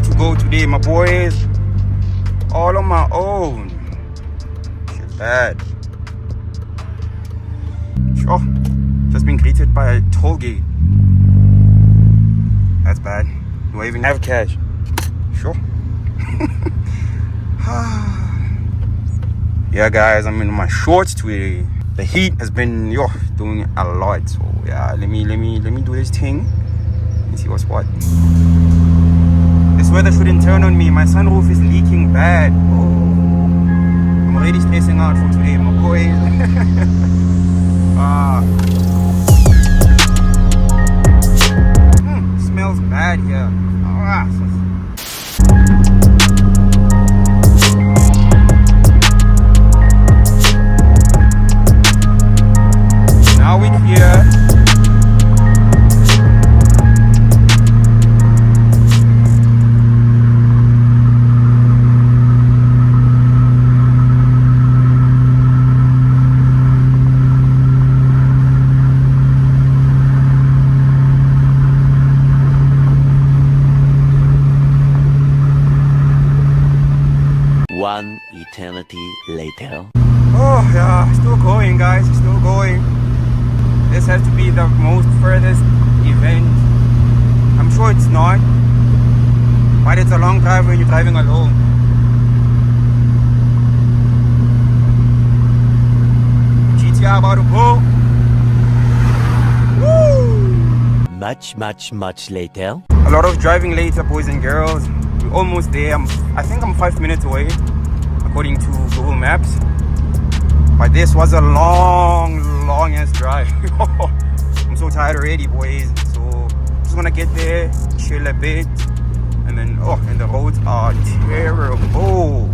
to go today, my boys. All on my own. Shit bad. Sure. Just been greeted by a toll gate. That's bad. Do I even have cash? Sure. Yeah, guys, I'm in my shorts today. The heat has been doing a lot. So yeah, let me do this thing and see what's what. This weather shouldn't turn on me. My sunroof is leaking bad. Oh, I'm already stressing out for today, my boys. Smells bad here. Now we're here. One eternity later. Oh yeah, still going, guys, still going. This has to be the most furthest event. I'm sure it's not, but it's a long drive when you're driving alone. GTA about to go. Woo! Much later. A lot of driving later, boys and girls. We're almost there. I think I'm 5 minutes away, according to Google Maps. But this was a long ass drive. I'm so tired already, boys. So just gonna get there, chill a bit, and then and the roads are terrible.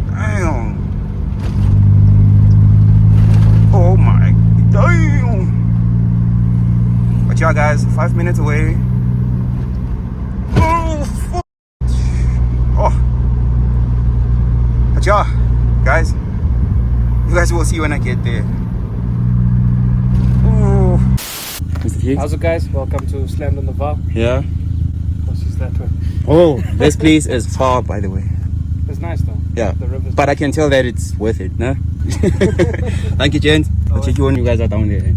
Damn. Oh my damn. But yeah, guys, 5 minutes away. But yeah, guys, you guys will see when I get there. Ooh. How's it, guys? Welcome to Slammed on the Bar. Yeah. What's this that way? Oh, this place is far, by the way. It's nice though. Yeah. The river's But I can tell that it's worth it, no? Thank you, gents. I'll check you when you guys are down there.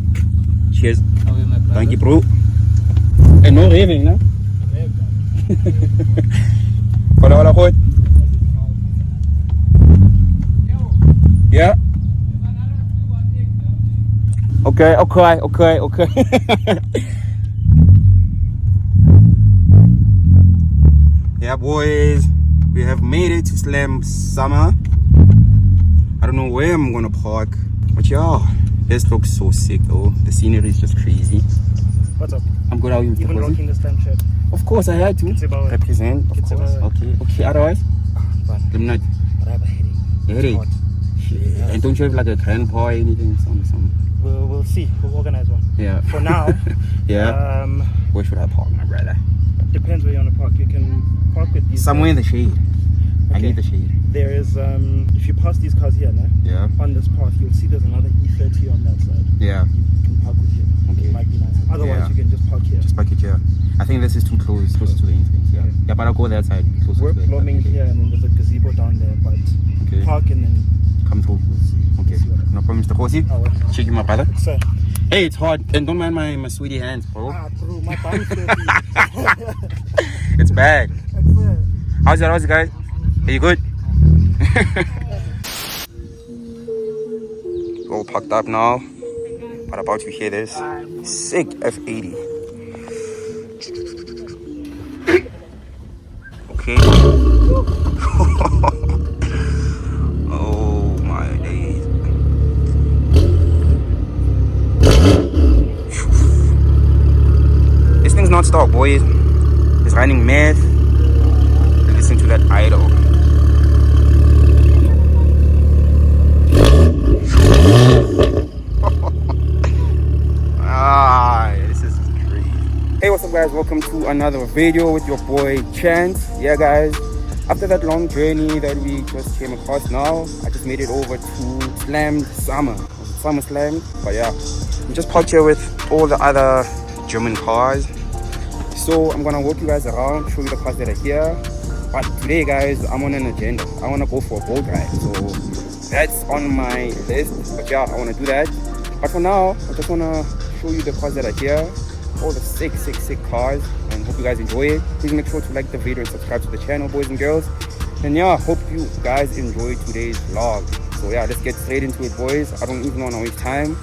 Cheers. Thank you, bro. And no raving, no? Hola, goed. Yeah. Okay. Yeah, boys, we have made it to Slam Summer. I don't know where I'm gonna park, but yeah, this looks so sick though. The scenery is just crazy. What's up? I'm good. How are you? Even rocking the Slam shirt. Of course, I had to represent. Of course. Okay. Otherwise, let me not. But I have a headache. A headache. Yeah. And don't you have like a grandpa or anything? Something. We'll see. We'll organize one. Yeah. For now. Yeah. Where should I park, my brother? Depends where you want to park. You can park with these. Somewhere in the shade. Okay. I need the shade. There is if you pass these cars here, no? Yeah. On this path, you'll see there's another E30 on that side. Yeah. You can park with here. Okay. It might be nice. Otherwise, Yeah. you can just park here. Just park it here. I think this is too closer to the entrance. Yeah. Okay. Yeah, but I'll go that side. Closer We're to the plumbing entrance. here, and then there's a gazebo down there. But Okay. park and then Come through. we'll see. Okay. We'll see what No problem, Mr. Khosi. Oh, well. Check you, my brother. So, Hey, it's hot. And don't mind my sweetie hands, bro. bro, my bum's dirty. It's bad. How's it, guys? Are you good? All packed up now. But about to hear this sick F80. Okay. Oh my days. This thing's not stop, boys. It's running meth. Listen to that idol. This is crazy. Hey, what's up, guys? Welcome to another video with your boy Chance. Yeah, guys, after that long journey that we just came across now, I just made it over to Slammed Summer. Summer Slam. But yeah, I'm just parked here with all the other German cars. So I'm gonna walk you guys around, show you the cars that are here. But today, guys, I'm on an agenda. I wanna go for a boat ride. So that's on my list. But yeah, I wanna do that. But for now, I just wanna show you the cars that are here. All the sick cars, and hope you guys enjoy it. Please make sure to like the video and subscribe to the channel, boys and girls. And yeah, hope you guys enjoyed today's vlog. So yeah, let's get straight into it, boys. I don't even want to waste time.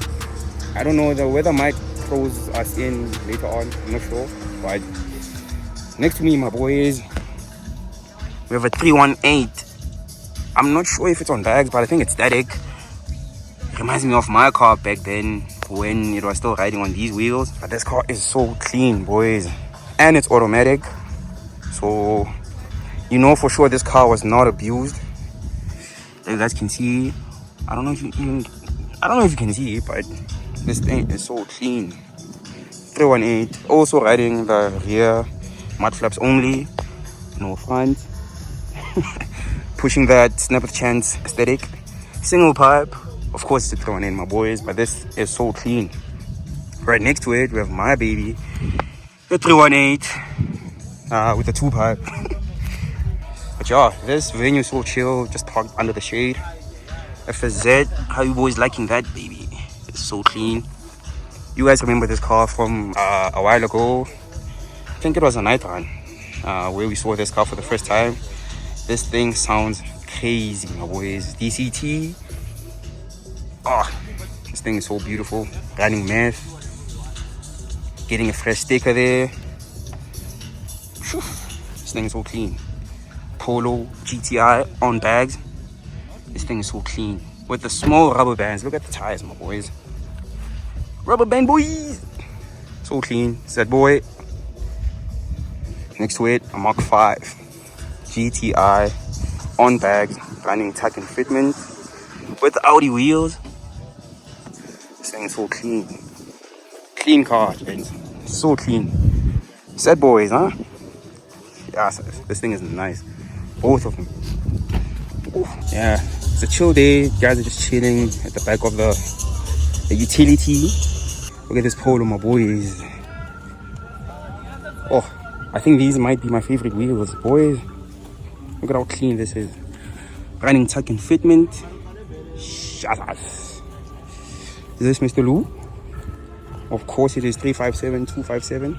I don't know, the weather might throws us in later on, I'm not sure. But next to me, my boys, we have a 318. I'm not sure if it's on bags, but I think it's static. Reminds me of my car back then when it was still riding on these wheels. But this car is so clean, boys, and it's automatic, so you know for sure this car was not abused. As you guys can see, I don't know if you can see it, but this thing is so clean. 318, also riding the rear mud flaps only, no front. Pushing that snap of chance aesthetic. Single pipe. Of course, it's thrown in, my boys, but this is so clean. Right next to it, we have my baby, the 318, with the 2-pipe. But yeah, this venue is so chill, just parked under the shade. FZ, how you boys liking that, baby? It's so clean. You guys remember this car from a while ago? I think it was a night run, where we saw this car for the first time. This thing sounds crazy, my boys. DCT. Oh, this thing is so beautiful. Running meth. Getting a fresh sticker there. Whew. This thing is so clean. Polo GTI on bags. This thing is so clean. With the small rubber bands. Look at the tires, my boys. Rubber band boys. So clean. Sad boy. Next to it, a Mark 5 GTI on bags. Running tuck and fitment. With the Audi wheels. This thing is so clean. Clean car, friends. So clean. Sad boys, huh? Yeah, this thing is nice. Both of them. Ooh. Yeah, it's a chill day. Guys are just chilling at the back of the utility. Look at this Polo, my boys. Oh, I think these might be my favorite wheels, boys. Look at how clean this is. Running tuck and fitment. Shut up. Is this Mr. Lou? Of course it is. 357, 257.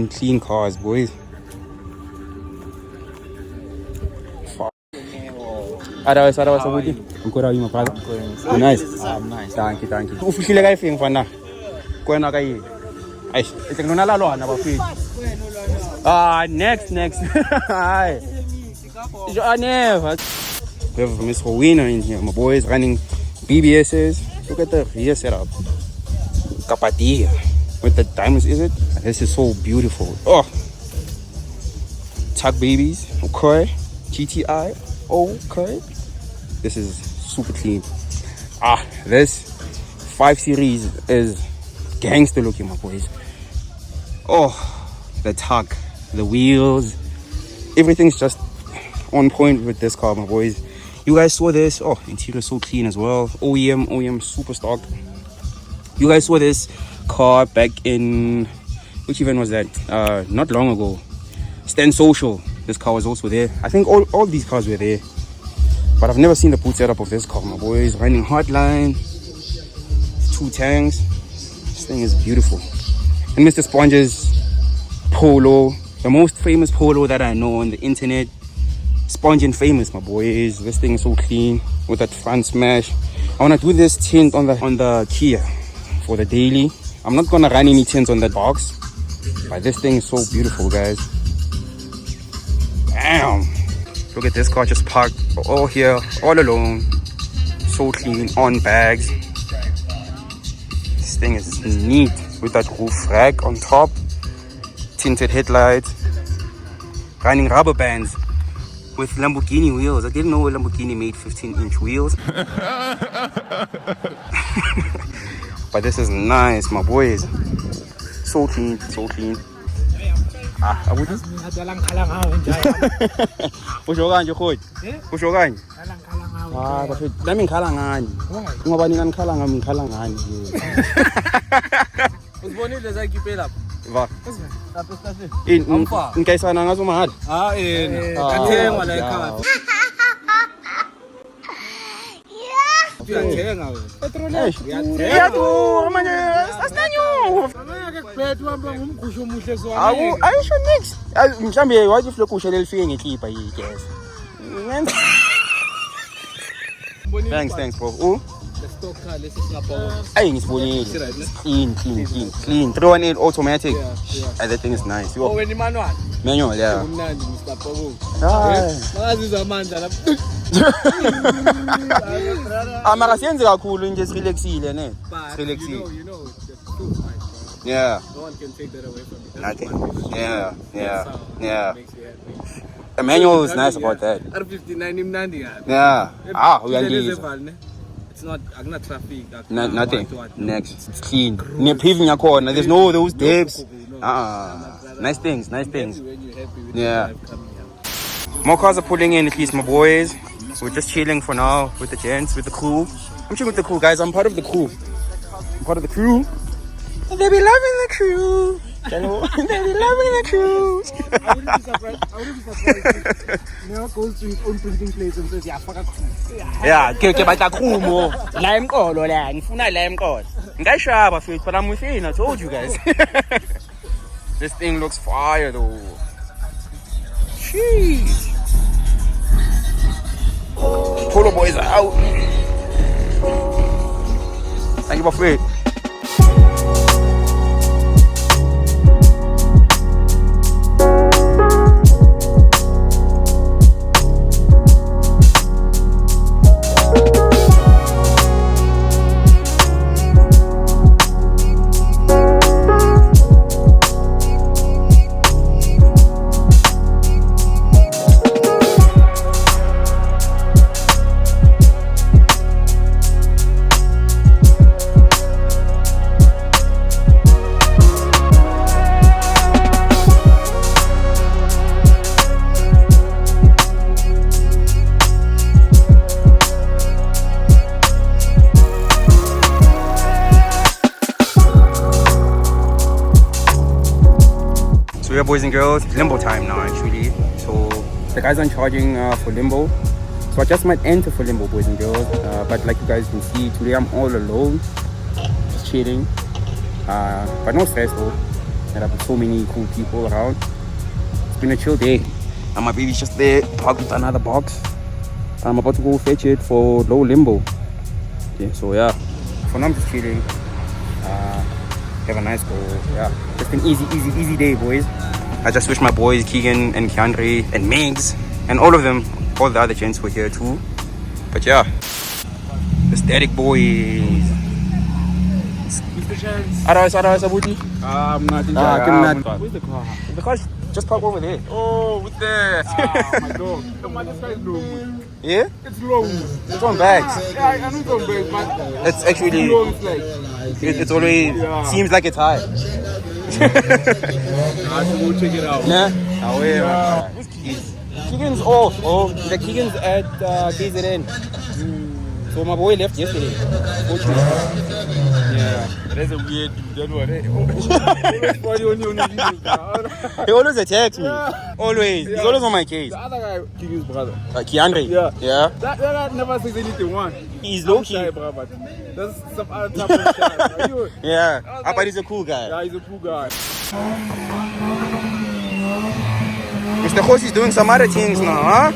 Clean cars, boys. Otherwise, how are you? I'm good, how are you, my brother? I'm nice. Nice. Thank you. Ufihlile kae feng fana? Kwena kae? Aish, it's ngona la lwana bafiki. Next. Hi. Never. We have Miss Rowena in here, my boys, running BBSs. Look at the rear setup. Capadia. With the diamonds, is it? This is so beautiful. Oh. Tuck babies. Okay. GTI. Okay. This is super clean. This 5 Series is gangster looking, my boys. Oh, the tuck, the wheels, everything's just on point with this car, my boys. You guys saw this. Oh, interior so clean as well. OEM super stocked. You guys saw this car back in, which event was that? Not long ago. Stand Social. This car was also there. I think all these cars were there. But I've never seen the boot setup of this car, my boys. Running hotline. 2 tanks. This thing is beautiful. And Mr. Sponge's Polo. The most famous Polo that I know on the internet. Sponge and famous, my boys. This thing is so clean. With that front smash. I want to do this tint on the Kia. For the daily. I'm not going to run any tints on that box. But this thing is so beautiful, guys. Damn. Look at this car just parked all here, all alone. So clean, on bags. This thing is neat with that roof rack on top. Tinted headlights. Running rubber bands with Lamborghini wheels. I didn't know Lamborghini made 15-inch wheels. But this is nice, my boys. So clean. Abuti? Usho kanje khodi? Usho kanje? Bafethu nami ngikhala ngani? Ngoba nina ngikhala ngami ngikhala ngani nje. Uzibonile zakhe iphela lapha? Va. In kaysa na nga sumahad. Kathengwa la ekhaya. Uyathenga wena. Iyadura manje. Asinanyo. Ayisho nix. Mhlambe wathi uflokusha lelifike ngeklipa yi-gas. Thanks bro. Hey, ngisibonile. Clean. 318 automatic. Yeah. That thing is nice. Oh, when manual. Manual, yeah. Umnandi Mr. Pogo. Makaziza amandla lapha. Makasiyenze kakhulu nje sirelaxile ne. Relaxile. You know, the truth, right? Yeah. No one can take that away from you. Nothing. Yeah. The manual is nice about that. R59 imnandi yapi. Yeah. Uyandizwa. It's not traffic. Nothing. Next. It's clean. Near paving yakhona. There's no those dips. Nice things. Yeah. More cars are pulling in, at least my boys. So we're just chilling for now with the gents, with the crew. I'm chilling with the crew, guys. I'm part of the crew. And they be loving the crew. They be loving the crew. I wouldn't be surprised if Neo goes to his own printing place and says, yeah, fuck a crew. Yeah, ke batla crew mo. La emqolo la, ngifuna la emqolo. Ngayishaba futhi, but I'm within, I told you guys. This thing looks fire though. Jeez. Polo boys are out. Thank you, Buffet. Yeah, boys and girls, limbo time now actually. So the guys aren't charging for limbo, so I just might enter for limbo, boys and girls. But like you guys can see, today I'm all alone, just chilling, but no stress though. There have so many cool people around. It's been a chill day, and my baby's just there parked with another box. I'm about to go fetch it for low limbo. Okay, so yeah, for now I'm just chilling. Have a nice go. Yeah, just an easy day, boys. I just wish my boys Keegan and Keandre and Migs and all of them, all the other gents were here too. But yeah, the static boys. Aras Abuti. I'm not in Where's the car? The car's just parked over there. Oh, with that. Oh my god. Come on, this guy's low. Yeah? It's low. It's on bags. Yeah, I know it's on bags, but it's actually it's always seems like it's high. I have to go check it out. Nah? Oh, yeah. Who's Keegan's off. Oh, the Keegan's at KZN. So my boy left yesterday. Yeah. That's a weird dude, don't worry. He always attacks me. Always. He's always on my case. The other guy, Keegan's brother. Keandre? Yeah. That guy never says anything one. He's low key. Shy, bro, but that's some other type of shy. Yeah. But he's a cool guy. Yeah, he's a cool guy. Mr. Khosi is doing some other things now, huh?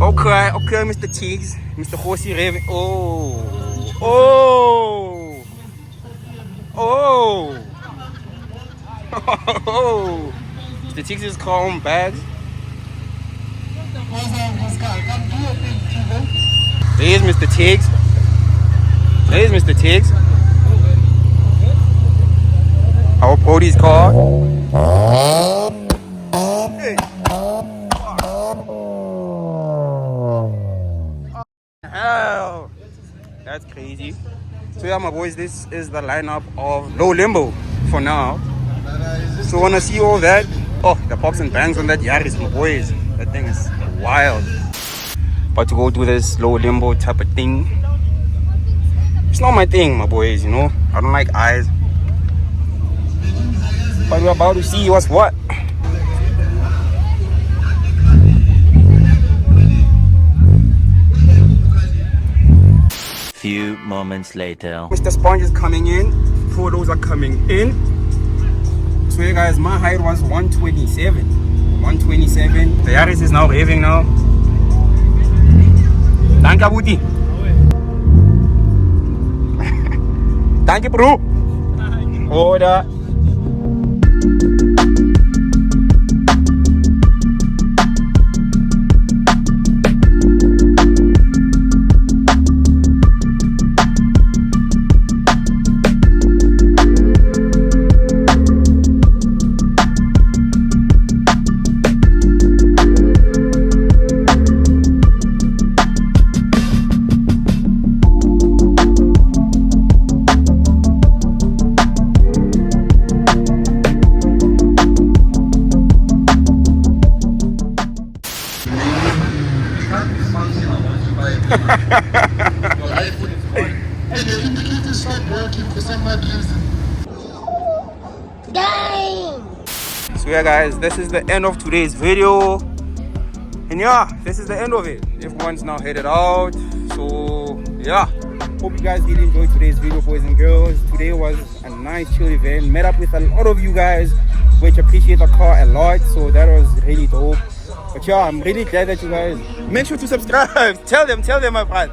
Okay, Mr. Tiggs. Mr. Khosi Raven. Oh. Mr. Tiggs is calm bags. There's Mr. Tiggs. I hope Odie's car. Hey. Hell, that's crazy. So yeah, my boys, this is the lineup of low limbo for now. So wanna see all that? Oh, the pops and bangs on that Yaris, my boys. That thing is wild. About to go do this low limbo type of thing. It's not my thing, my boys, you know. I don't like eyes. But we're about to see what's what. Few moments later. Mr. Sponge is coming in. Photos are coming in. So yeah guys, my height was 127. 127. The Yaris is now raving now. Thank you, Booty. Thank you, bro. Order. So yeah guys, this is the end of today's video, and yeah, this is the end of it. Everyone's now headed out. So yeah, hope you guys did enjoy today's video, boys and girls. Today was a nice chill event. Met up with a lot of you guys, which appreciate the car a lot, so that was really dope. But yeah, I'm really glad that you guys make sure to subscribe. Tell them my friend.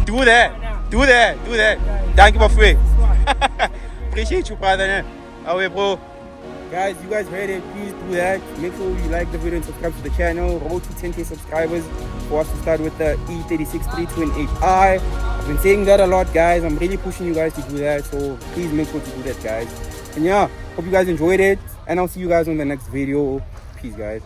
do that. Thank you for free. Appreciate you, brother. Away, bro. Guys, you guys heard it. Please do that. Make sure you like the video and subscribe to the channel. Road to 10K subscribers for us to start with the E36 328i. I've been saying that a lot, guys. I'm really pushing you guys to do that. So please make sure to do that, guys. And yeah, hope you guys enjoyed it. And I'll see you guys on the next video. Peace, guys.